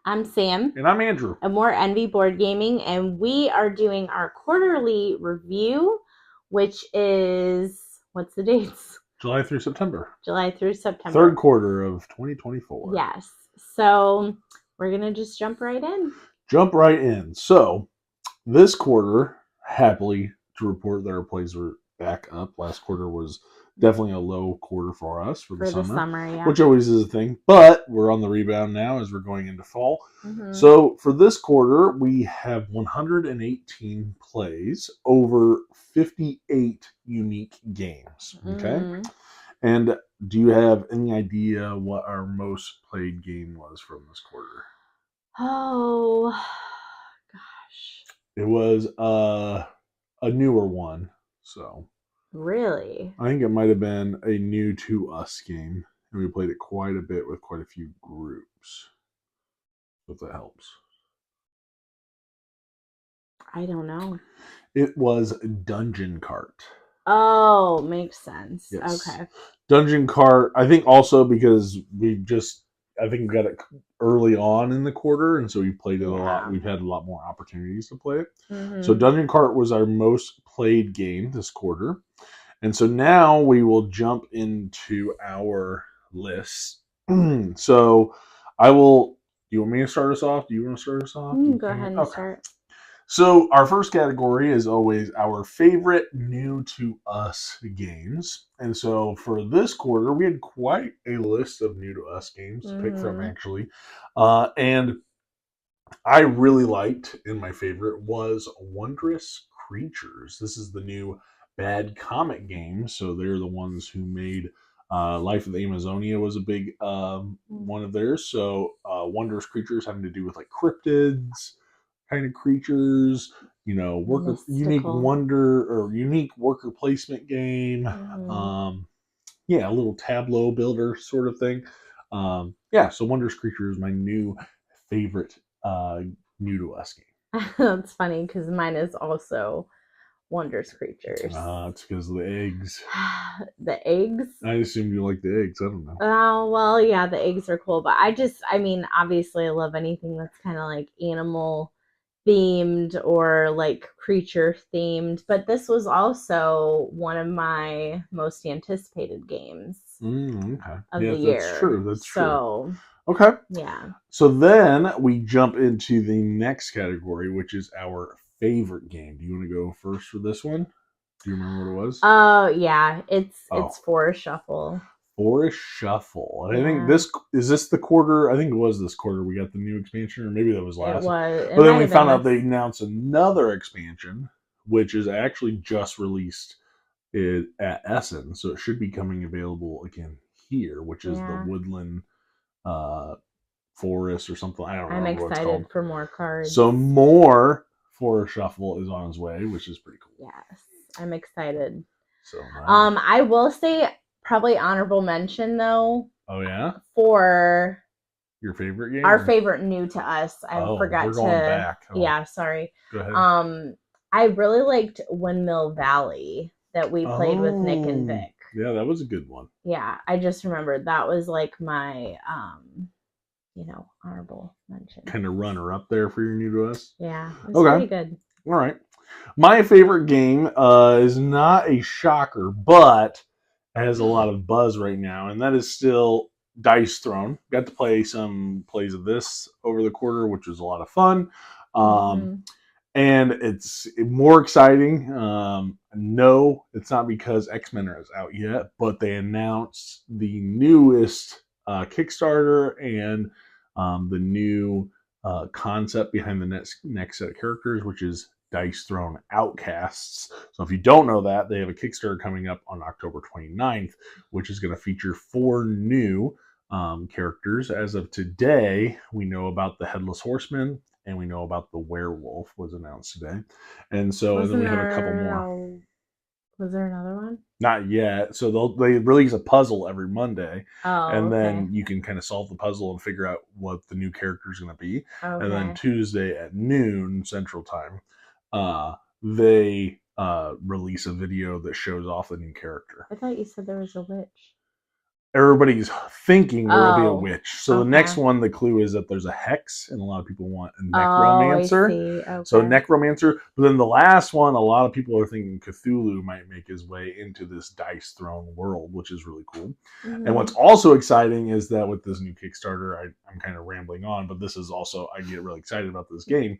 I'm Sam, And I'm Andrew. and we're Envy Board Gaming, and we are doing our quarterly review, which is what's the dates? July through September. July through Third September. quarter of 2024. Yes. So we're gonna just jump right in. Jump right in. So, this quarter, happily to report that our plays were back up. Last quarter was definitely a low quarter for us for the For the summer, summer, yeah. which always is a thing. But we're on the rebound now as we're going into fall. Mm-hmm. So, for this quarter, we have 118 plays over 58 unique games. Okay. Mm-hmm. And do you have any idea what our most played game was from this quarter? Oh gosh. It was a newer one. So Really? I think it might have been a new to us game. And we played it quite a bit with quite a few groups. If that helps. I don't know. It was Dungeon Cart. Oh, makes sense. Yes. Okay. Dungeon Cart, I think also because I think we got it early on in the quarter, and so we played it a lot. We've had a lot more opportunities to play it. Mm-hmm. So Dungeon Cart was our most played game this quarter. And so now we will jump into our list. So I will, do you want me to start us off? Do you want to start us off? Go ahead and start. So our first category is always our favorite new to us games. And so for this quarter, we had quite a list of new to us games to pick from, actually. And I really liked, and my favorite was Wondrous Creatures. This is the new Bad Comet game. So they're the ones who made Life of the Amazonia was a big one of theirs. So Wondrous Creatures having to do with like cryptids kind of creatures, worker unique wonder or unique worker placement game. Mm-hmm. Yeah, a little tableau builder sort of thing. So Wondrous Creature is my new favorite new to us game. That's funny because mine is also Wondrous Creatures. It's because of the eggs. The eggs? I assume you like the eggs. I don't know. Oh, well, yeah, the eggs are cool. But obviously I love anything that's kind of like animal themed or like creature themed. But this was also one of my most anticipated games of the year. That's true. That's true. Okay. Yeah. So then we jump into the next category, which is our favorite game. Do you want to go first for this one? Do you remember what it was? Oh yeah, it's Forest Shuffle. Forest Shuffle. And I think this the quarter. I think it was this quarter we got the new expansion, or maybe that was last. It was. But then we found out they announced another expansion, which is actually just released at Essen, so it should be coming available again here, which is the Woodland Forest or something. I don't know. I'm excited for more cards. So more Forest Shuffle is on its way, which is pretty cool. Yes, I'm excited. So I will say probably honorable mention though. Oh yeah. For your favorite game? Our favorite new to us. I forgot we're going back. Yeah, sorry. Go ahead. I really liked Windmill Valley that we played with Nick and Vic. Yeah, that was a good one. Yeah, I just remembered that was like my honorable mention. Kind of runner up there for your new to us. Yeah, it's pretty good. All right. My favorite game is not a shocker, but has a lot of buzz right now, and that is still Dice Throne. Got to play some plays of this over the quarter, which was a lot of fun. And it's more exciting. No, it's not because X-Men is out yet, but they announced the newest Kickstarter and the new concept behind the next set of characters, which is Dice Throne Outcasts. So if you don't know that, they have a Kickstarter coming up on October 29th, which is going to feature 4 new characters. As of today, we know about the Headless Horseman, and we know about the werewolf was announced today. And so then we have a couple more. Was there another one? Not yet. So they release a puzzle every Monday. And then you can kind of solve the puzzle and figure out what the new character is going to be. And then Tuesday at noon Central Time, they release a video that shows off the new character. I thought you said there was a witch. everybody's thinking there will be a Oh, witch. So the next okay. one, the clue is that there's a hex, and a lot of people want a Oh, I necromancer. see. So Okay. necromancer. But then the last one, a lot of people are thinking Cthulhu might make his way into this dice throne world, which is really cool. And Hmm. what's also exciting is that with this new Kickstarter, I'm kind of rambling on, but this is also, I get really excited about this game,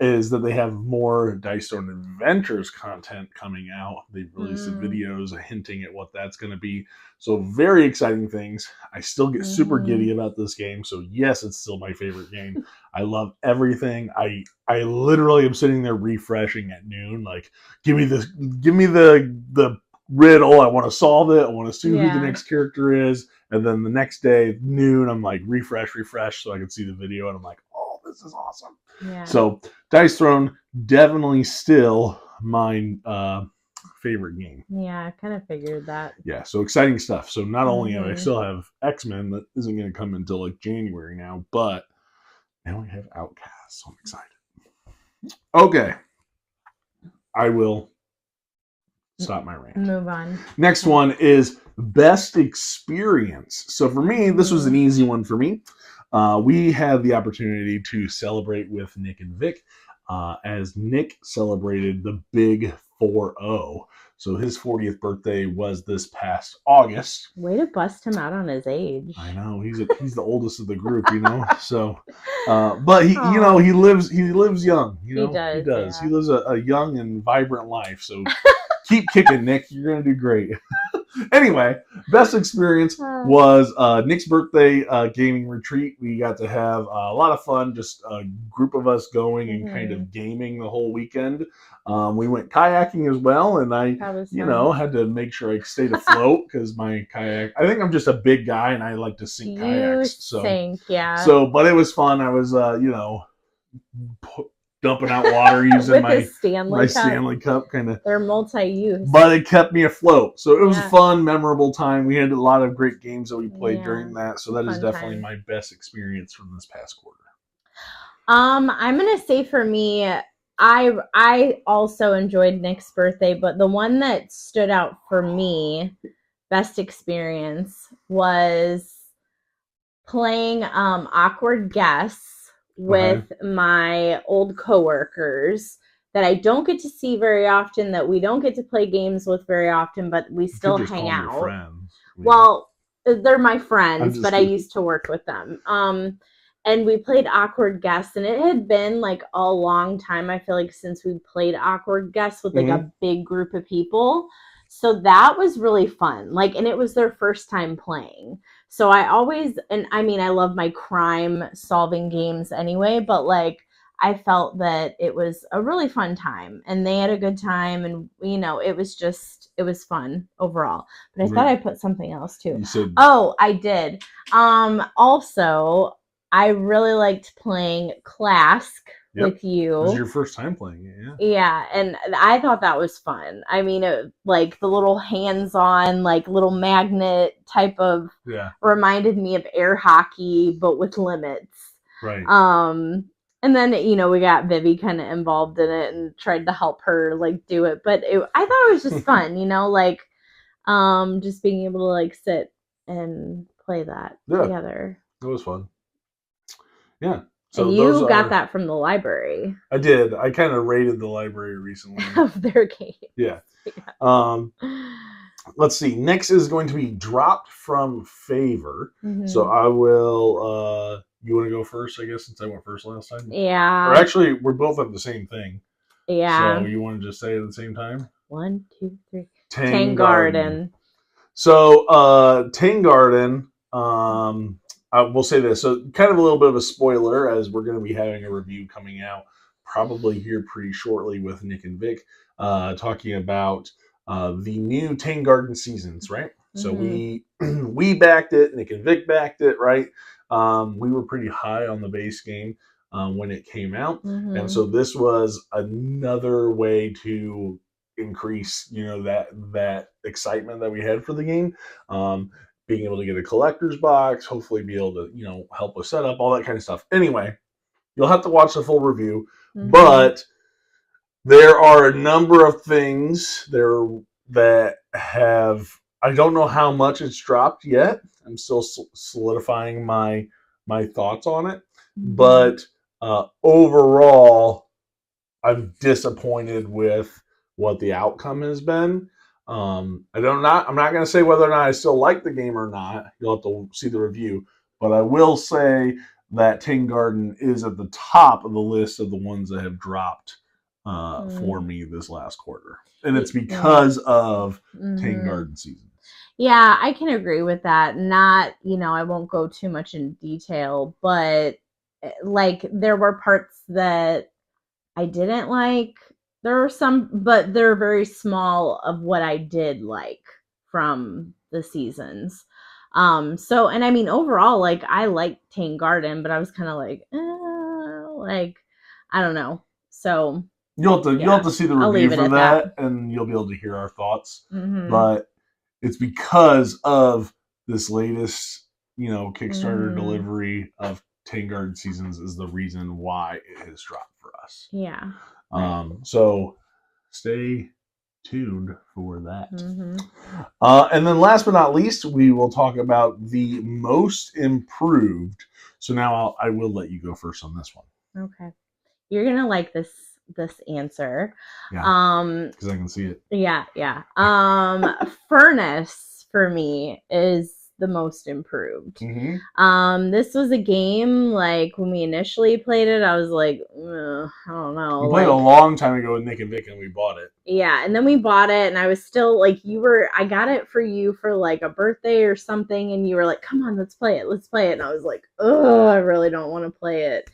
is that they have more Dice Throne Adventures content coming out. They've released some Mm-hmm. videos hinting at what that's going to be. So very exciting things. I still get super giddy about this game. So yes, it's still my favorite game. I love everything. I literally am sitting there refreshing at noon. Like, give me the riddle. I want to solve it. I want to see who the Yeah. next character is. And then the next day, noon, I'm like refresh, so I can see the video, and I'm like, oh, this is awesome. Yeah. So Dice Throne, definitely still my favorite game. Yeah, I kind of figured that. Yeah, so exciting stuff. So not only I Mhm. still have X-Men that isn't going to come until like January now, but now we have Outcast, so I'm excited. Okay, I will stop my rant. Move on. Next one is best experience. So for me, this was an easy one for me. We had the opportunity to celebrate with Nick and Vic as Nick celebrated the big 4-0. So his 40th birthday was this past August. Way to bust him out on his age. I know he's the oldest of the group, you know. So, but he, you know, he lives young. You know, He does. Yeah. He lives a young and vibrant life. So keep kicking, Nick. You're gonna do great. Anyway, best experience was Nick's birthday gaming retreat. We got to have a lot of fun, just a group of us going and kind of gaming the whole weekend. We went kayaking as well, and I, had to make sure I stayed afloat because my kayak. I think I'm just a big guy, and I like to sink kayaks. So, but it was fun. I was, dumping out water using my Stanley Cup kind of. They're multi-use. But it kept me afloat. So it was a fun, memorable time. We had a lot of great games that we played during that. So that is definitely my best experience from this past quarter. I'm going to say for me, I also enjoyed Nick's birthday, but the one that stood out for me, best experience, was playing Awkward Guess with my old coworkers that I don't get to see very often, that we don't get to play games with very often, but we still hang out. Well, they're my friends, but I used to work with them. And we played Awkward Guess, and it had been like a long time, I feel like, since we played Awkward Guess with like a big group of people. So that was really fun. Like, and it was their first time playing. So I always, and I mean, I love my crime solving games anyway, but like, I felt that it was a really fun time, and they had a good time, and it was fun overall. But I thought I put something else too. Oh, I did. Also, I really liked playing Clask with you. It was your first time playing it, yeah. Yeah, and I thought that was fun. I mean, like the little hands-on, like little magnet type of, reminded me of air hockey, but with limits. Right. And then, we got Vivi kind of involved in it and tried to help her like do it. But I thought it was just fun, like just being able to like sit and play that together. It was fun. Yeah. So and you got that from the library. I did. I kind of raided the library recently. Of their game. Yeah. Let's see. Next is going to be Dropped from Favor. So I will... you want to go first, I guess, since I went first last time? Yeah. Or actually, we're both at the same thing. Yeah. So you want to just say it at the same time? 1, 2, 3. Tang Garden. So, Tang Garden, I will say this. So, kind of a little bit of a spoiler, as we're going to be having a review coming out probably here pretty shortly with Nick and Vic, talking about the new Tang Garden seasons, right? So we backed it, Nick and Vic backed it, right? We were pretty high on the base game when it came out, and so this was another way to increase, that excitement that we had for the game. Being able to get a collector's box, hopefully be able to, help with setup, all that kind of stuff. Anyway, you'll have to watch the full review, but there are a number of things there that have I don't know how much it's dropped yet. I'm still solidifying my thoughts on it, but overall, I'm disappointed with what the outcome has been. I'm not going to say whether or not I still like the game or not. You'll have to see the review, but I will say that Ting Garden is at the top of the list of the ones that have dropped for me this last quarter, and it's because of Ting Garden seasons. Yeah, I can agree with that. Not, I won't go too much in detail, but like there were parts that I didn't like. There are some, but they're very small of what I did like from the seasons. So, and I mean, overall, like I liked Tang Garden, but I was kind of like, I don't know. So you'll have to see the review for that, and you'll be able to hear our thoughts. But it's because of this latest, Kickstarter delivery of Tang Garden Seasons is the reason why it has dropped for us. Yeah. So stay tuned for that. And then last but not least, we will talk about the most improved. So now I will let you go first on this one. Okay. You're going to like this answer. Yeah. Because I can see it. Yeah. Furnace for me is the most improved. This was a game, like when we initially played it, I was like, I don't know. We played a long time ago with Nick and Vic, and we bought it. Yeah, and then we bought it, and I was still like, I got it for you for like a birthday or something, and you were like, come on, let's play it. And I was like, I really don't want to play it.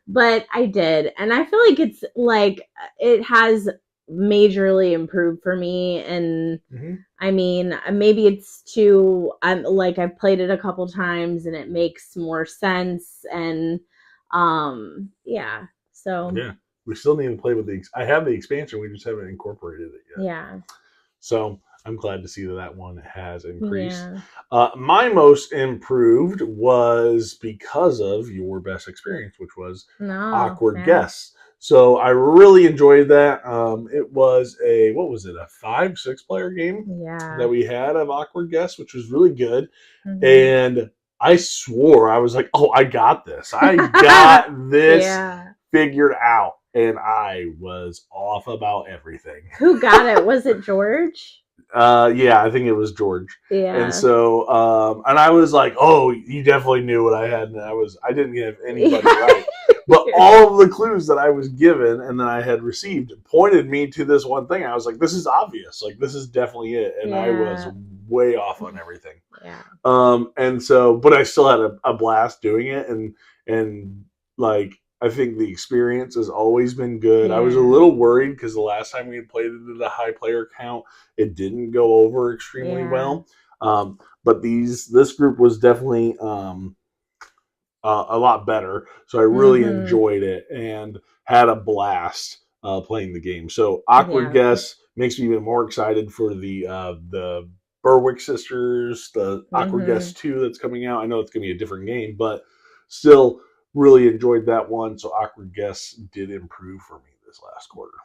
But I did, and I feel like it's like it has majorly improved for me, and I mean, maybe it's too, like I've played it a couple times and it makes more sense, and yeah, so yeah, we still need to play with I have the expansion, we just haven't incorporated it yet. Yeah, so I'm glad to see that one has increased. My most improved was because of your best experience, which was Awkward Guess. So I really enjoyed that. It was a 5-6 player game that we had of Awkward Guess, which was really good. And I swore, I was like, I got this. I got this figured out. And I was off about everything. Who got it? Was it George? Yeah, I think it was George. Yeah. And so, and I was like, you definitely knew what I had. And I didn't give anybody right. But all of the clues that I was given and that I had received pointed me to this one thing. I was like, this is obvious. Like, this is definitely it. And I was way off on everything. Yeah. And so, but I still had a blast doing it. And like, I think the experience has always been good. Yeah. I was a little worried because the last time we had played it at a high player count, it didn't go over extremely well. But this group was definitely a lot better. So I really enjoyed it and had a blast playing the game. So Awkward Guess makes me even more excited for the Berwick Sisters, the Awkward Guess 2 that's coming out. I know it's going to be a different game, but still really enjoyed that one. So Awkward Guess did improve for me this last quarter.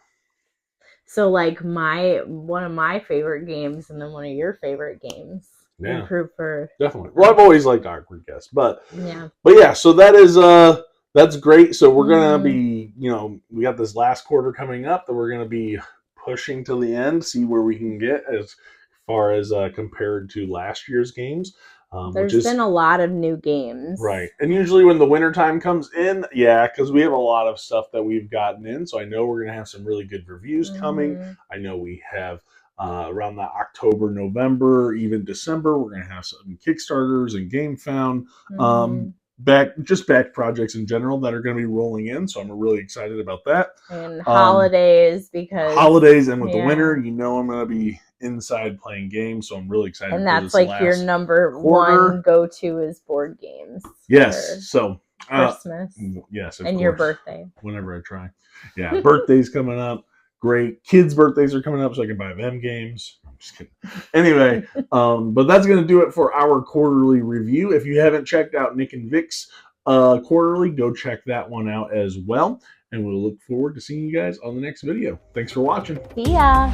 So like one of my favorite games and then one of your favorite games. Yeah, improve for definitely. Well, I've always liked Awkward Guess, but yeah. So that is that's great. So we're gonna be, we got this last quarter coming up that we're gonna be pushing to the end, see where we can get as far as compared to last year's games. There's been a lot of new games, right? And usually when the winter time comes in, because we have a lot of stuff that we've gotten in, so I know we're gonna have some really good reviews coming. I know we have. Around that October, November, even December, we're going to have some Kickstarters and GameFound, back projects in general that are going to be rolling in. So I'm really excited about that. And holidays, because and with the winter, I'm going to be inside playing games. So I'm really excited. And that's like your number one go-to is board games. Yes. So Christmas. Yes. And your birthday. Whenever I try. Yeah. Birthday's coming up. Great. Kids' birthdays are coming up, so I can buy them games. I'm just kidding. Anyway, but that's going to do it for our quarterly review. If you haven't checked out Nick and Vic's quarterly, go check that one out as well. And we'll look forward to seeing you guys on the next video. Thanks for watching. See ya.